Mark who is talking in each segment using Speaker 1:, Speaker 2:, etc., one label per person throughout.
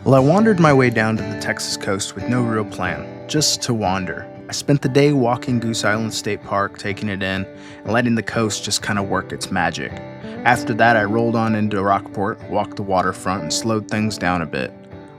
Speaker 1: Well, I wandered my way down to the Texas coast with no real plan, just to wander. I spent the day walking Goose Island State Park, taking it in, and letting the coast just kind of work its magic. After that, I rolled on into Rockport, walked the waterfront, and slowed things down a bit.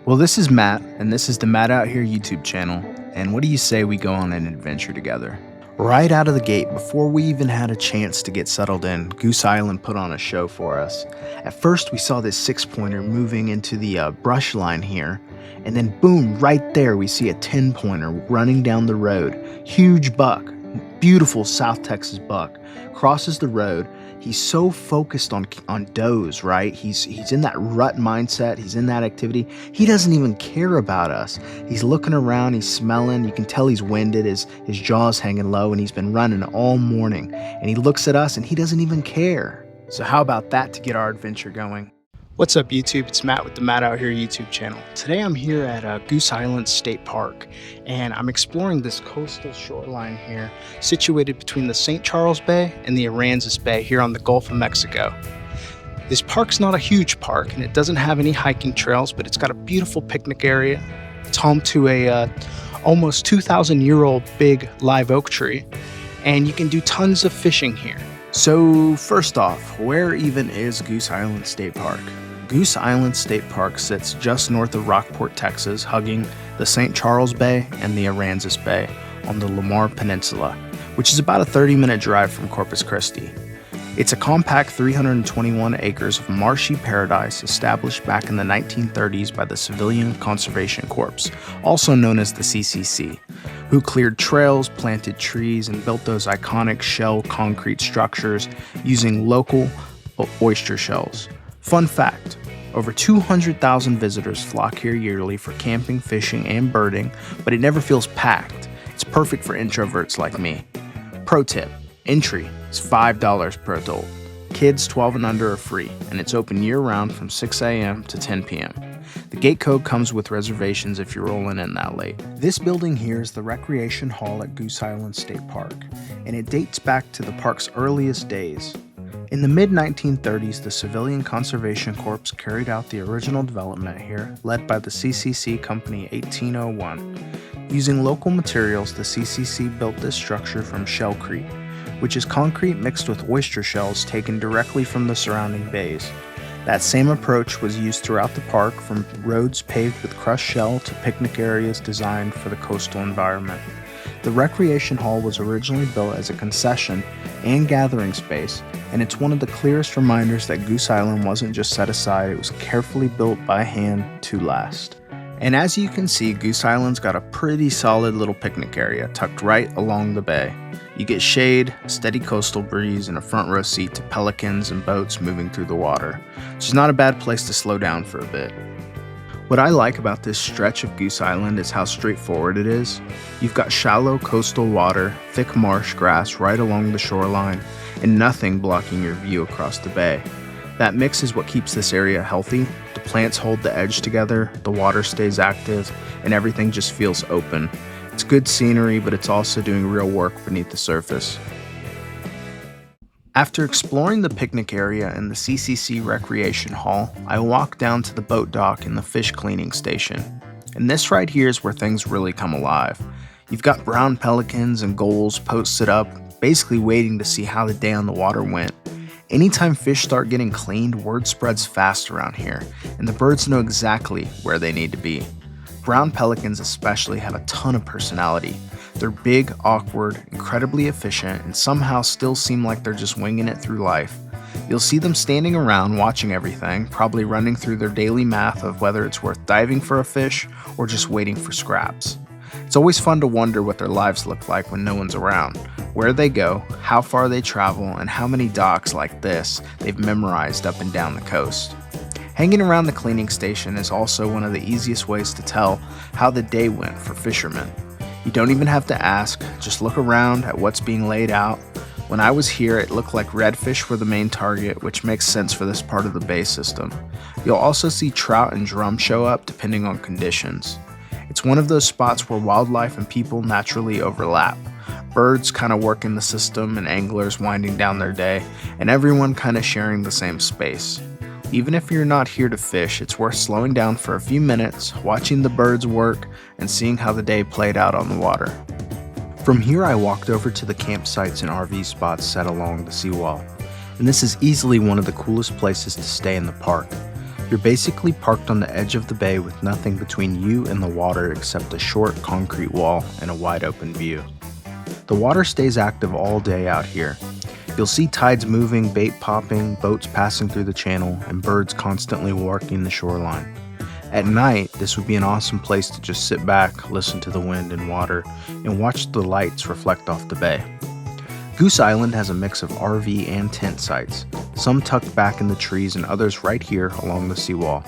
Speaker 1: Well, this is Matt, and this is the Matt Out Here YouTube channel, and what do you say we go on an adventure together? Right out of the gate, before we even had a chance to get settled in, Goose Island put on a show for us. At first, we saw this 6-pointer moving into the brush line here, and then boom, right there we see a 10-pointer running down the road. Huge buck, beautiful South Texas buck, crosses the road. He's so focused on does, right? He's in that rut mindset. He's in that activity. He doesn't even care about us. He's looking around. He's smelling. You can tell he's winded. His jaw's hanging low, and he's been running all morning. And he looks at us, and he doesn't even care. So how about that to get our adventure going? What's up, YouTube? It's Matt with the Matt Out Here YouTube channel. Today I'm here at Goose Island State Park, and I'm exploring this coastal shoreline here, situated between the St. Charles Bay and the Aransas Bay here on the Gulf of Mexico. This park's not a huge park, and it doesn't have any hiking trails, but it's got a beautiful picnic area. It's home to a almost 2,000-year-old big live oak tree, and you can do tons of fishing here. So first off, where even is Goose Island State Park? Goose Island State Park sits just north of Rockport, Texas, hugging the St. Charles Bay and the Aransas Bay on the Lamar Peninsula, which is about a 30-minute drive from Corpus Christi. It's a compact 321 acres of marshy paradise established back in the 1930s by the Civilian Conservation Corps, also known as the CCC, who cleared trails, planted trees, and built those iconic shell concrete structures using local oyster shells. Fun fact, over 200,000 visitors flock here yearly for camping, fishing, and birding, but it never feels packed. It's perfect for introverts like me. Pro tip, entry is $5 per adult. Kids 12 and under are free, and it's open year-round from 6 a.m. to 10 p.m. The gate code comes with reservations if you're rolling in that late. This building here is the Recreation Hall at Goose Island State Park, and it dates back to the park's earliest days. In the mid-1930s, the Civilian Conservation Corps carried out the original development here, led by the CCC Company 1801. Using local materials, the CCC built this structure from shellcrete, which is concrete mixed with oyster shells taken directly from the surrounding bays. That same approach was used throughout the park, from roads paved with crushed shell to picnic areas designed for the coastal environment. The Recreation Hall was originally built as a concession and gathering space, and it's one of the clearest reminders that Goose Island wasn't just set aside, it was carefully built by hand to last. And as you can see, Goose Island's got a pretty solid little picnic area tucked right along the bay. You get shade, a steady coastal breeze, and a front row seat to pelicans and boats moving through the water, which is not a bad place to slow down for a bit. What I like about this stretch of Goose Island is how straightforward it is. You've got shallow coastal water, thick marsh grass right along the shoreline, and nothing blocking your view across the bay. That mix is what keeps this area healthy. The plants hold the edge together, the water stays active, and everything just feels open. It's good scenery, but it's also doing real work beneath the surface. After exploring the picnic area and the CCC Recreation Hall, I walked down to the boat dock and the fish cleaning station. And this right here is where things really come alive. You've got brown pelicans and gulls posted up, basically waiting to see how the day on the water went. Anytime fish start getting cleaned, word spreads fast around here, and the birds know exactly where they need to be. Brown pelicans especially have a ton of personality. They're big, awkward, incredibly efficient, and somehow still seem like they're just winging it through life. You'll see them standing around watching everything, probably running through their daily math of whether it's worth diving for a fish or just waiting for scraps. It's always fun to wonder what their lives look like when no one's around, where they go, how far they travel, and how many docks like this they've memorized up and down the coast. Hanging around the cleaning station is also one of the easiest ways to tell how the day went for fishermen. You don't even have to ask, just look around at what's being laid out. When I was here, it looked like redfish were the main target, which makes sense for this part of the bay system. You'll also see trout and drum show up depending on conditions. It's one of those spots where wildlife and people naturally overlap. Birds kind of work in the system and anglers winding down their day, and everyone kind of sharing the same space. Even if you're not here to fish, it's worth slowing down for a few minutes, watching the birds work, and seeing how the day played out on the water. From here, I walked over to the campsites and RV spots set along the seawall, and this is easily one of the coolest places to stay in the park. You're basically parked on the edge of the bay with nothing between you and the water except a short concrete wall and a wide open view. The water stays active all day out here. You'll see tides moving, bait popping, boats passing through the channel, and birds constantly walking the shoreline. At night, this would be an awesome place to just sit back, listen to the wind and water, and watch the lights reflect off the bay. Goose Island has a mix of RV and tent sites, some tucked back in the trees and others right here along the seawall.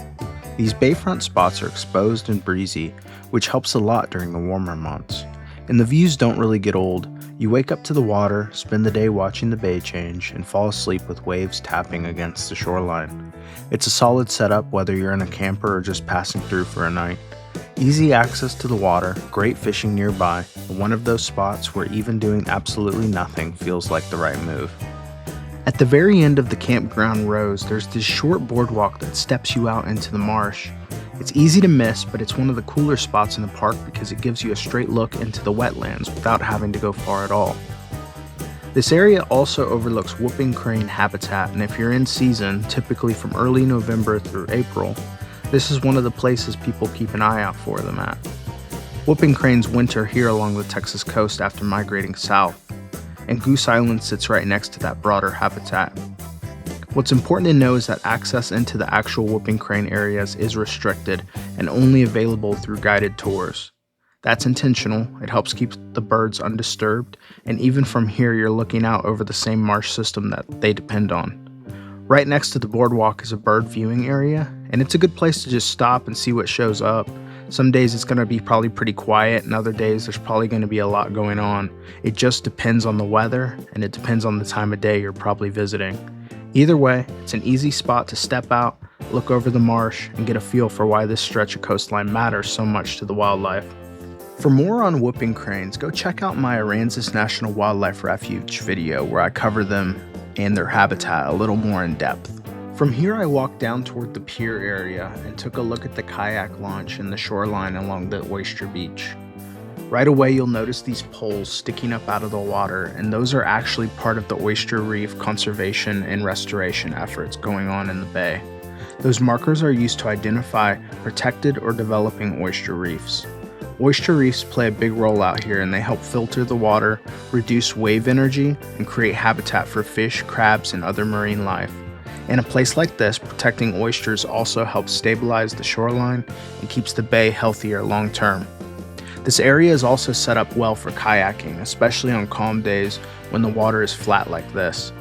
Speaker 1: These bayfront spots are exposed and breezy, which helps a lot during the warmer months. And the views don't really get old. You wake up to the water, spend the day watching the bay change, and fall asleep with waves tapping against the shoreline. It's a solid setup whether you're in a camper or just passing through for a night. Easy access to the water, great fishing nearby, and one of those spots where even doing absolutely nothing feels like the right move. At the very end of the campground rows, there's this short boardwalk that steps you out into the marsh. It's easy to miss, but it's one of the cooler spots in the park because it gives you a straight look into the wetlands without having to go far at all. This area also overlooks whooping crane habitat, and if you're in season, typically from early November through April, this is one of the places people keep an eye out for them at. Whooping cranes winter here along the Texas coast after migrating south, and Goose Island sits right next to that broader habitat. What's important to know is that access into the actual whooping crane areas is restricted and only available through guided tours. That's intentional. It helps keep the birds undisturbed, and even from here you're looking out over the same marsh system that they depend on. Right next to the boardwalk is a bird viewing area, and it's a good place to just stop and see what shows up. Some days it's going to be probably pretty quiet, and other days there's probably going to be a lot going on. It just depends on the weather, and it depends on the time of day you're probably visiting. Either way, it's an easy spot to step out, look over the marsh, and get a feel for why this stretch of coastline matters so much to the wildlife. For more on whooping cranes, go check out my Aransas National Wildlife Refuge video where I cover them and their habitat a little more in depth. From here, I walked down toward the Pier area and took a look at the kayak launch and the shoreline along the Oyster Beach. Right away, you'll notice these poles sticking up out of the water, and those are actually part of the oyster reef conservation and restoration efforts going on in the bay. Those markers are used to identify protected or developing oyster reefs. Oyster reefs play a big role out here, and they help filter the water, reduce wave energy, and create habitat for fish, crabs, and other marine life. In a place like this, protecting oysters also helps stabilize the shoreline and keeps the bay healthier long term. This area is also set up well for kayaking, especially on calm days when the water is flat like this.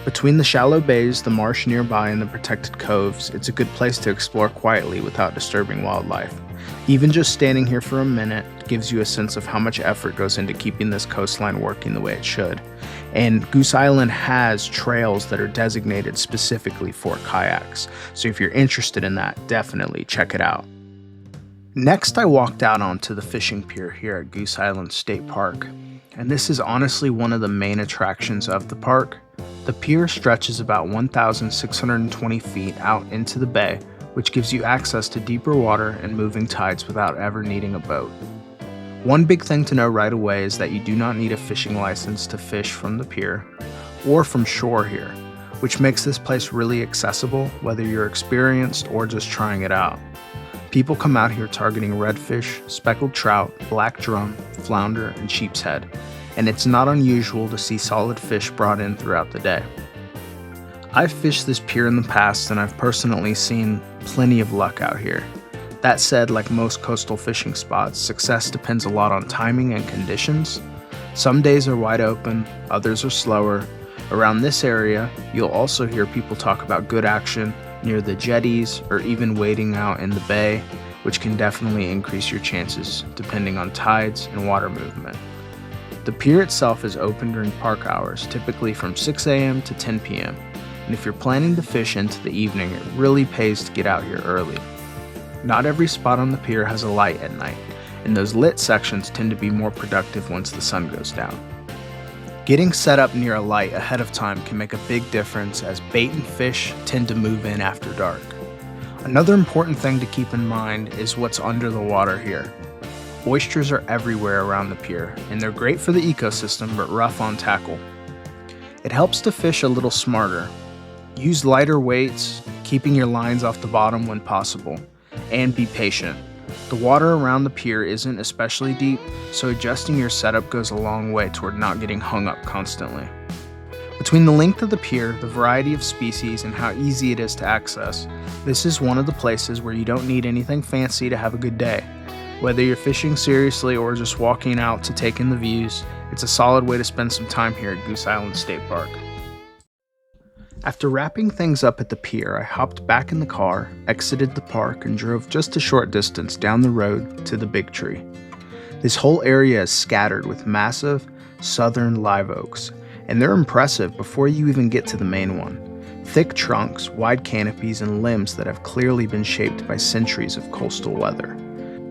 Speaker 1: Between the shallow bays, the marsh nearby, and the protected coves, it's a good place to explore quietly without disturbing wildlife. Even just standing here for a minute gives you a sense of how much effort goes into keeping this coastline working the way it should. And Goose Island has trails that are designated specifically for kayaks, so if you're interested in that, definitely check it out. Next, I walked out onto the fishing pier here at Goose Island State Park, and this is honestly one of the main attractions of the park. The pier stretches about 1,620 feet out into the bay, which gives you access to deeper water and moving tides without ever needing a boat. One big thing to know right away is that you do not need a fishing license to fish from the pier or from shore here, which makes this place really accessible whether you're experienced or just trying it out. People come out here targeting redfish, speckled trout, black drum, flounder, and sheep's head, and it's not unusual to see solid fish brought in throughout the day. I've fished this pier in the past, and I've personally seen plenty of luck out here. That said, like most coastal fishing spots, success depends a lot on timing and conditions. Some days are wide open, others are slower. Around this area, you'll also hear people talk about good action near the jetties or even wading out in the bay, which can definitely increase your chances depending on tides and water movement. The pier itself is open during park hours, typically from 6 a.m. to 10 p.m. And if you're planning to fish into the evening, it really pays to get out here early. Not every spot on the pier has a light at night, and those lit sections tend to be more productive once the sun goes down. Getting set up near a light ahead of time can make a big difference as bait and fish tend to move in after dark. Another important thing to keep in mind is what's under the water here. Oysters are everywhere around the pier, and they're great for the ecosystem but rough on tackle. It helps to fish a little smarter. Use lighter weights, keeping your lines off the bottom when possible, and be patient. The water around the pier isn't especially deep, so adjusting your setup goes a long way toward not getting hung up constantly. Between the length of the pier, the variety of species, and how easy it is to access, this is one of the places where you don't need anything fancy to have a good day. Whether you're fishing seriously or just walking out to take in the views, it's a solid way to spend some time here at Goose Island State Park. After wrapping things up at the pier, I hopped back in the car, exited the park, and drove just a short distance down the road to the big tree. This whole area is scattered with massive southern live oaks, and they're impressive before you even get to the main one. Thick trunks, wide canopies, and limbs that have clearly been shaped by centuries of coastal weather.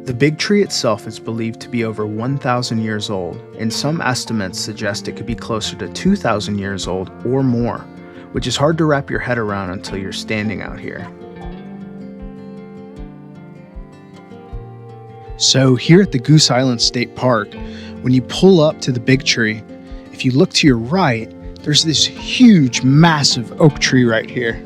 Speaker 1: The big tree itself is believed to be over 1,000 years old, and some estimates suggest it could be closer to 2,000 years old or more, which is hard to wrap your head around until you're standing out here. So here at the Goose Island State Park, when you pull up to the big tree, if you look to your right, there's this huge, massive oak tree right here.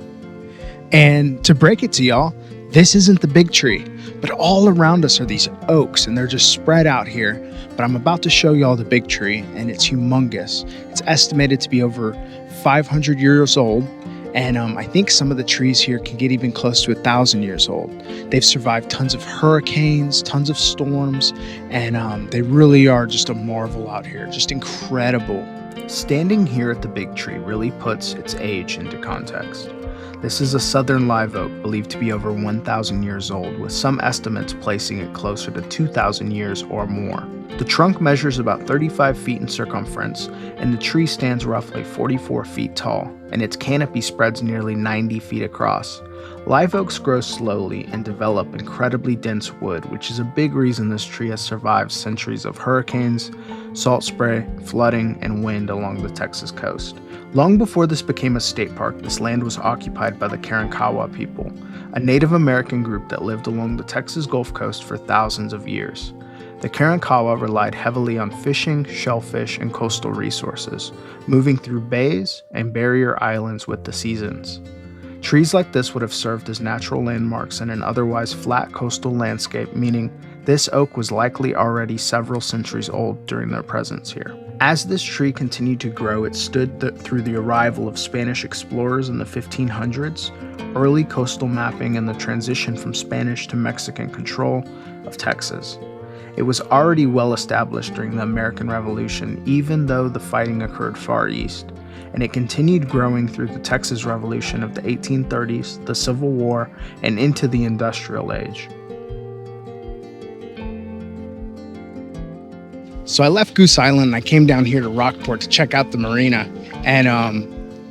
Speaker 1: And to break it to y'all, this isn't the big tree, but all around us are these oaks, and they're just spread out here. But I'm about to show y'all the big tree, and it's humongous. It's estimated to be over 500 years old, and I think some of the trees here can get even close to 1,000 years old. They've survived tons of hurricanes, tons of storms, and they really are just a marvel out here, just incredible. Standing here at the big tree really puts its age into context. This is a southern live oak believed to be over 1,000 years old, with some estimates placing it closer to 2,000 years or more. The trunk measures about 35 feet in circumference, and the tree stands roughly 44 feet tall, and its canopy spreads nearly 90 feet across. Live oaks grow slowly and develop incredibly dense wood, which is a big reason this tree has survived centuries of hurricanes, salt spray, flooding, and wind along the Texas coast. Long before this became a state park, this land was occupied by the Karankawa people, a Native American group that lived along the Texas Gulf Coast for thousands of years. The Karankawa relied heavily on fishing, shellfish, and coastal resources, moving through bays and barrier islands with the seasons. Trees like this would have served as natural landmarks in an otherwise flat coastal landscape, meaning this oak was likely already several centuries old during their presence here. As this tree continued to grow, it stood through the arrival of Spanish explorers in the 1500s, early coastal mapping, and the transition from Spanish to Mexican control of Texas. It was already well established during the American Revolution, even though the fighting occurred far east, and it continued growing through the Texas Revolution of the 1830s, the Civil War, and into the Industrial Age. So I left Goose Island and I came down here to Rockport to check out the marina and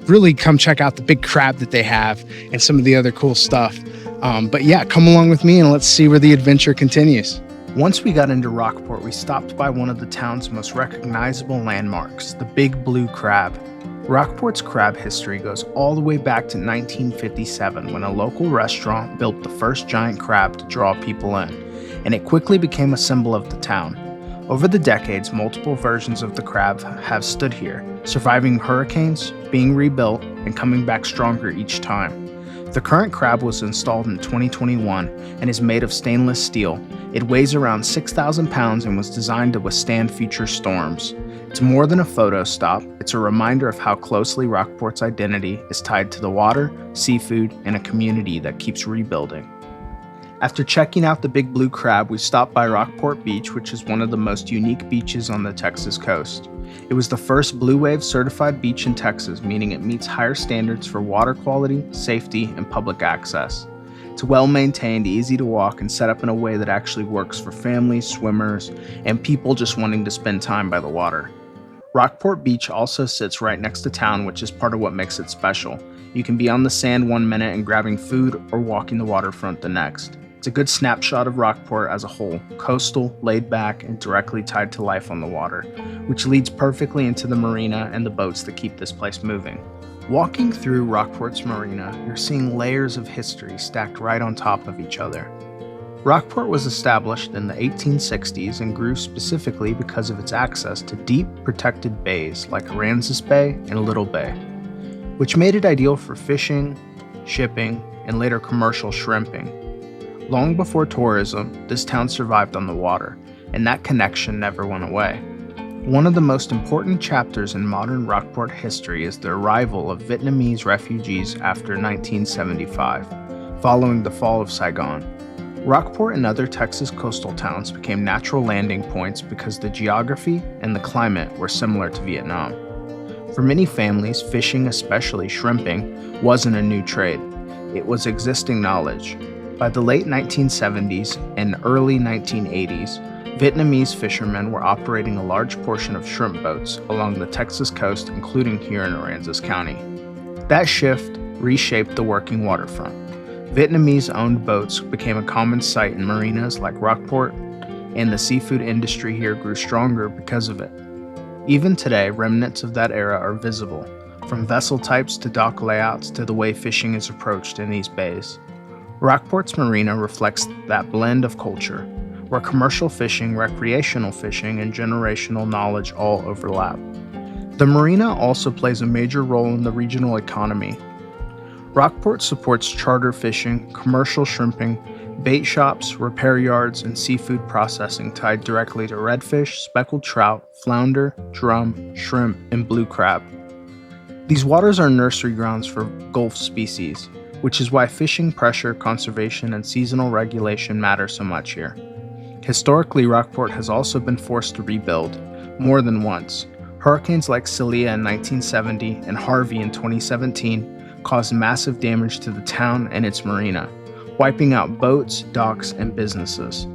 Speaker 1: really come check out the big crab that they have and some of the other cool stuff. But yeah, come along with me and let's see where the adventure continues. Once we got into Rockport, we stopped by one of the town's most recognizable landmarks, the Big Blue Crab. Rockport's crab history goes all the way back to 1957 when a local restaurant built the first giant crab to draw people in, and it quickly became a symbol of the town. Over the decades, multiple versions of the crab have stood here, surviving hurricanes, being rebuilt, and coming back stronger each time. The current crab was installed in 2021 and is made of stainless steel. It weighs around 6,000 pounds and was designed to withstand future storms. It's more than a photo stop, it's a reminder of how closely Rockport's identity is tied to the water, seafood, and a community that keeps rebuilding. After checking out the Big Blue Crab, we stopped by Rockport Beach, which is one of the most unique beaches on the Texas coast. It was the first Blue Wave certified beach in Texas, meaning it meets higher standards for water quality, safety, and public access. It's well maintained, easy to walk, and set up in a way that actually works for families, swimmers, and people just wanting to spend time by the water. Rockport Beach also sits right next to town, which is part of what makes it special. You can be on the sand one minute and grabbing food or walking the waterfront the next. It's a good snapshot of Rockport as a whole, coastal, laid back, and directly tied to life on the water, which leads perfectly into the marina and the boats that keep this place moving. Walking through Rockport's marina, you're seeing layers of history stacked right on top of each other. Rockport was established in the 1860s and grew specifically because of its access to deep, protected bays like Aransas Bay and Little Bay, which made it ideal for fishing, shipping, and later commercial shrimping. Long before tourism, this town survived on the water, and that connection never went away. One of the most important chapters in modern Rockport history is the arrival of Vietnamese refugees after 1975, following the fall of Saigon. Rockport and other Texas coastal towns became natural landing points because the geography and the climate were similar to Vietnam. For many families, fishing, especially shrimping, wasn't a new trade. It was existing knowledge. By the late 1970s and early 1980s, Vietnamese fishermen were operating a large portion of shrimp boats along the Texas coast, including here in Aransas County. That shift reshaped the working waterfront. Vietnamese-owned boats became a common sight in marinas like Rockport, and the seafood industry here grew stronger because of it. Even today, remnants of that era are visible, from vessel types to dock layouts to the way fishing is approached in these bays. Rockport's marina reflects that blend of culture, where commercial fishing, recreational fishing, and generational knowledge all overlap. The marina also plays a major role in the regional economy. Rockport supports charter fishing, commercial shrimping, bait shops, repair yards, and seafood processing tied directly to redfish, speckled trout, flounder, drum, shrimp, and blue crab. These waters are nursery grounds for Gulf species, which is why fishing pressure, conservation, and seasonal regulation matter so much here. Historically, Rockport has also been forced to rebuild more than once. Hurricanes like Celia in 1970 and Harvey in 2017 caused massive damage to the town and its marina, wiping out boats, docks, and businesses.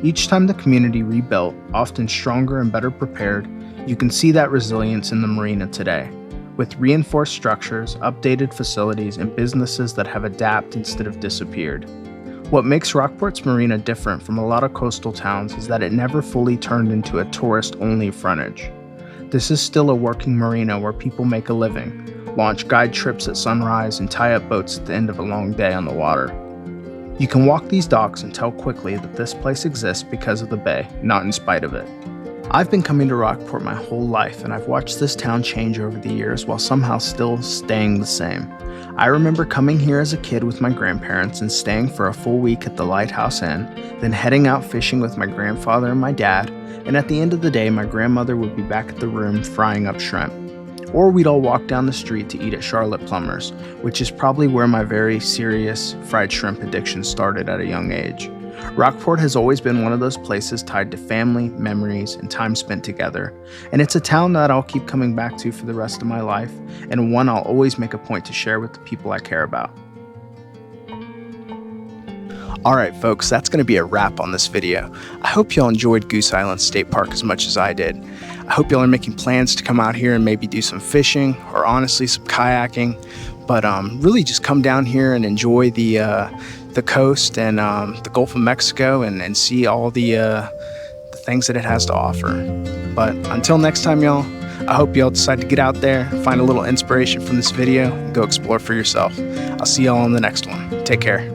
Speaker 1: Each time the community rebuilt, often stronger and better prepared, you can see that resilience in the marina today, with reinforced structures, updated facilities, and businesses that have adapted instead of disappeared. What makes Rockport's marina different from a lot of coastal towns is that it never fully turned into a tourist-only frontage. This is still a working marina where people make a living, launch guide trips at sunrise, and tie up boats at the end of a long day on the water. You can walk these docks and tell quickly that this place exists because of the bay, not in spite of it. I've been coming to Rockport my whole life, and I've watched this town change over the years while somehow still staying the same. I remember coming here as a kid with my grandparents and staying for a full week at the Lighthouse Inn, then heading out fishing with my grandfather and my dad, and at the end of the day, my grandmother would be back at the room frying up shrimp. Or we'd all walk down the street to eat at Charlotte Plummer's, which is probably where my very serious fried shrimp addiction started at a young age. Rockport has always been one of those places tied to family, memories, and time spent together, and it's a town that I'll keep coming back to for the rest of my life, and one I'll always make a point to share with the people I care about. Alright folks, that's going to be a wrap on this video. I hope y'all enjoyed Goose Island State Park as much as I did. I hope y'all are making plans to come out here and maybe do some fishing, or honestly some kayaking, but really just come down here and enjoy the coast and the Gulf of Mexico and see all the things that it has to offer. But until next time y'all, I hope y'all decide to get out there, find a little inspiration from this video, and go explore for yourself. I'll see y'all on the next one. Take care.